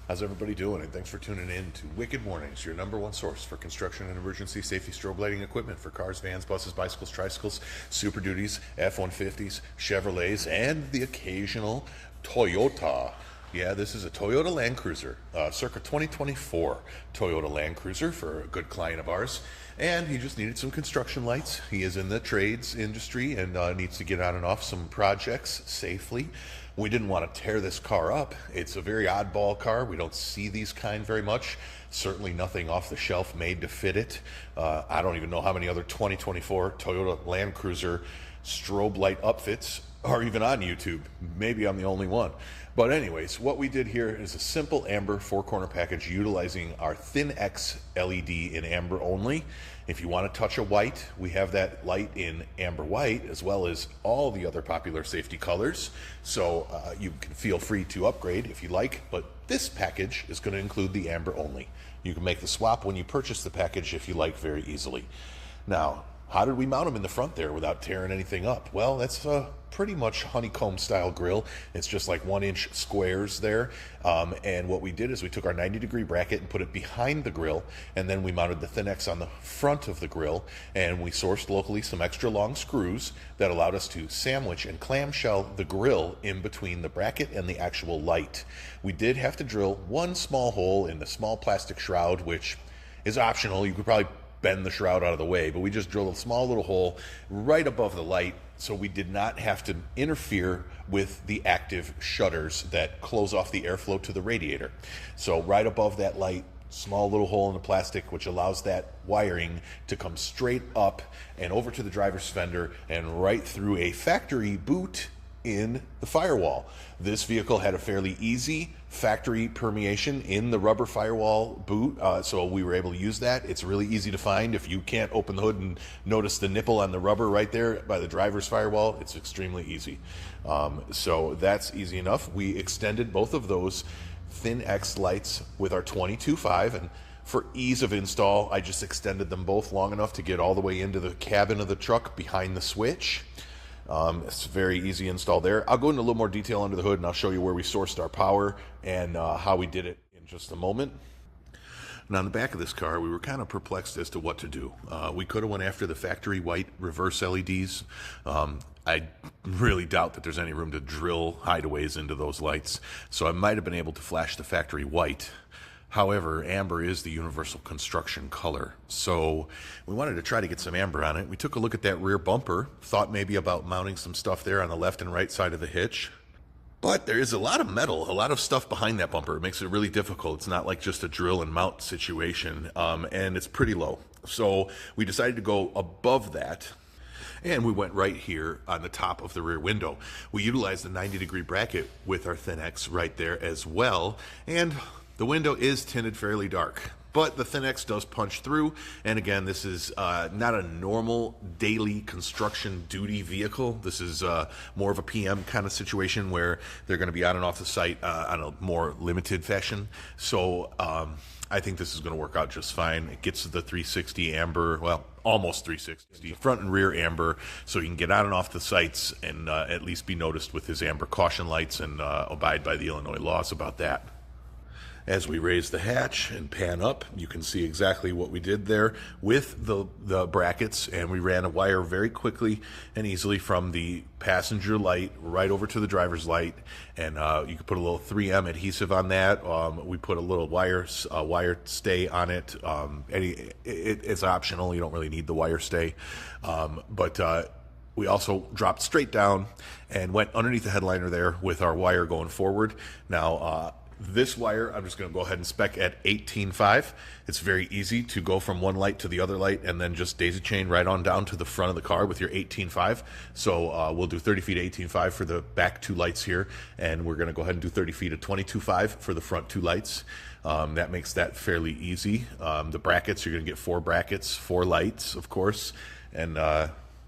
How's everybody doing? And thanks for tuning in to Wicked Mornings, your number one source for construction and emergency safety strobe lighting equipment for cars, vans, buses, bicycles, tricycles, Super Duties, F-150s, Chevrolets, and the occasional Toyota. Yeah, this is a Toyota Land Cruiser, circa 2024 Toyota Land Cruiser for a good client of ours. And he just needed some construction lights. He is in the trades industry and needs to get on and off some projects safely. We didn't want to tear this car up. It's a very oddball car. We don't see these kind very much. Certainly nothing off the shelf made to fit it. I don't even know how many other 2024 Toyota Land Cruiser strobe light upfits are even on YouTube. Maybe I'm the only one. But anyways, what we did here is a simple amber four-corner package utilizing our Thin X LED in amber only. If you want to touch a white, we have that light in amber white as well as all the other popular safety colors. So you can feel free to upgrade if you like, but this package is going to include the amber only. You can make the swap when you purchase the package if you like very easily. Now, how did we mount them in the front there without tearing anything up? Well, that's a pretty much honeycomb style grill. It's just like 1-inch squares there. And what we did is we took our 90-degree bracket and put it behind the grill, and then we mounted the Thin X on the front of the grill, and we sourced locally some extra long screws that allowed us to sandwich and clamshell the grill in between the bracket and the actual light. We did have to drill one small hole in the small plastic shroud, which is optional. You could probably bend the shroud out of the way, but we just drilled a small little hole right above the light so we did not have to interfere with the active shutters that close off the airflow to the radiator. So right above that light, small little hole in the plastic, which allows that wiring to come straight up and over to the driver's fender and right through a factory boot in the firewall. This vehicle had a fairly easy factory permeation in the rubber firewall boot, so we were able to use that. It's really easy to find. If you can't open the hood and notice the nipple on the rubber right there by the driver's firewall, it's extremely easy. So that's easy enough. We extended both of those Thin X lights with our 22.5, and for ease of install, I just extended them both long enough to get all the way into the cabin of the truck behind the switch. It's a very easy install there. I'll go into a little more detail under the hood and I'll show you where we sourced our power and how we did it in just a moment. And on the back of this car, we were kind of perplexed as to what to do. We could have went after the factory white reverse LEDs. I really doubt that there's any room to drill hideaways into those lights, so I might have been able to flash the factory white. However, amber is the universal construction color, so we wanted to try to get some amber on it. We took a look at that rear bumper, thought maybe about mounting some stuff there on the left and right side of the hitch. But there is a lot of metal, a lot of stuff behind that bumper. It makes it really difficult. It's not like just a drill and mount situation, and it's pretty low. So we decided to go above that. And we went right here on the top of the rear window. We utilized the 90-degree bracket with our Thin X right there as well. And the window is tinted fairly dark, but the Thin X does punch through. And again, this is not a normal daily construction duty vehicle. This is more of a PM kind of situation where they're going to be on and off the site on a more limited fashion. So I think this is going to work out just fine. It gets the 360 amber, well, almost 360, front and rear amber, so he can get on and off the sites and at least be noticed with his amber caution lights and abide by the Illinois laws about that. As we raise the hatch and pan up, you can see exactly what we did there with the brackets, and we ran a wire very quickly and easily from the passenger light right over to the driver's light, and you can put a little 3M adhesive on that. We put a little wire stay on it. It's optional. You don't really need the wire stay, but we also dropped straight down and went underneath the headliner there with our wire going forward. Now, this wire, I'm just going to go ahead and spec at 18.5. It's very easy to go from one light to the other light and then just daisy chain right on down to the front of the car with your 18.5. So we'll do 30 feet of 18.5 for the back two lights here, and we're going to go ahead and do 30 feet of 22.5 for the front two lights. That makes that fairly easy. The brackets, you're going to get 4 brackets, 4 lights, of course, and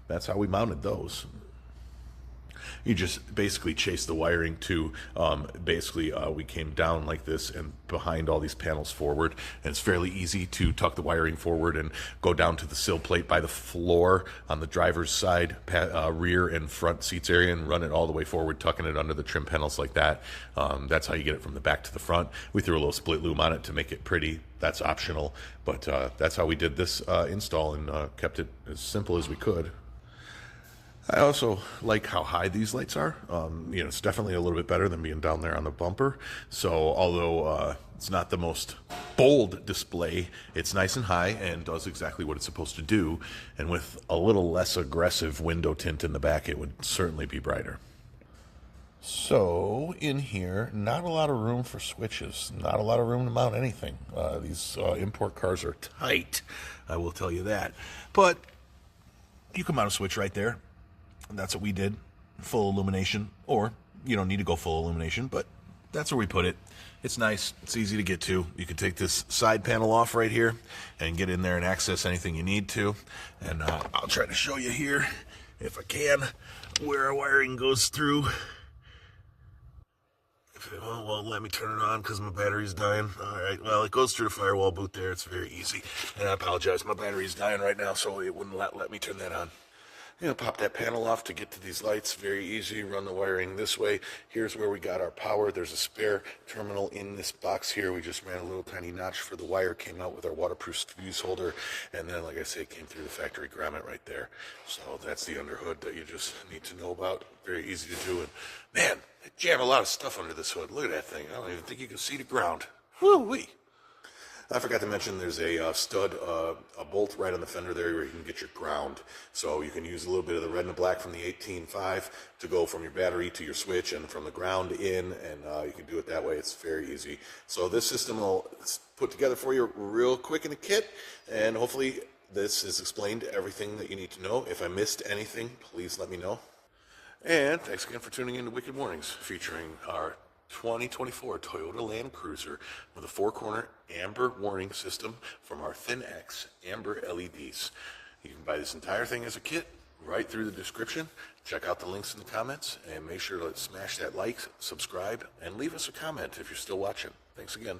that's how we mounted those. You just basically chase the wiring to, we came down like this and behind all these panels forward, and it's fairly easy to tuck the wiring forward and go down to the sill plate by the floor on the driver's side, rear and front seats area, and run it all the way forward, tucking it under the trim panels like that. That's how you get it from the back to the front. We threw a little split loom on it to make it pretty. That's optional, but that's how we did this install, and kept it as simple as we could. I also like how high these lights are. It's definitely a little bit better than being down there on the bumper. So although it's not the most bold display, it's nice and high and does exactly what it's supposed to do. And with a little less aggressive window tint in the back, it would certainly be brighter. So in here, not a lot of room for switches, not a lot of room to mount anything. These import cars are tight, I will tell you that. But you can mount a switch right there. And that's what we did, full illumination, or you don't need to go full illumination, but that's where we put it. It's nice, it's easy to get to. You can take this side panel off right here and get in there and access anything you need to. And I'll try to show you here, if I can, where our wiring goes through. If it won't let me turn it on because my battery's dying. All right, well, it goes through the firewall boot there. It's very easy. And I apologize, my battery's dying right now, so it wouldn't let me turn that on. Pop that panel off to get to these lights. Very easy. Run the wiring this way. Here's where we got our power. There's a spare terminal in this box here. We just ran a little tiny notch for the wire. Came out with our waterproof fuse holder. And then, like I say, came through the factory grommet right there. So that's the underhood that you just need to know about. Very easy to do. And man, they jam a lot of stuff under this hood. Look at that thing. I don't even think you can see the ground. Woo-wee. I forgot to mention there's a stud, a bolt right on the fender there where you can get your ground. So you can use a little bit of the red and the black from the 18.5 to go from your battery to your switch and from the ground in, and you can do it that way. It's very easy. So this system will put together for you real quick in a kit, and hopefully this has explained everything that you need to know. If I missed anything, please let me know. And thanks again for tuning in to Wicked Mornings, featuring our 2024 Toyota Land Cruiser with a 4-corner amber warning system from our Thin X amber LEDs. You can buy this entire thing as a kit right through the description. Check out the links in the comments, and make sure to smash that like, subscribe, and leave us a comment if you're still watching. Thanks again.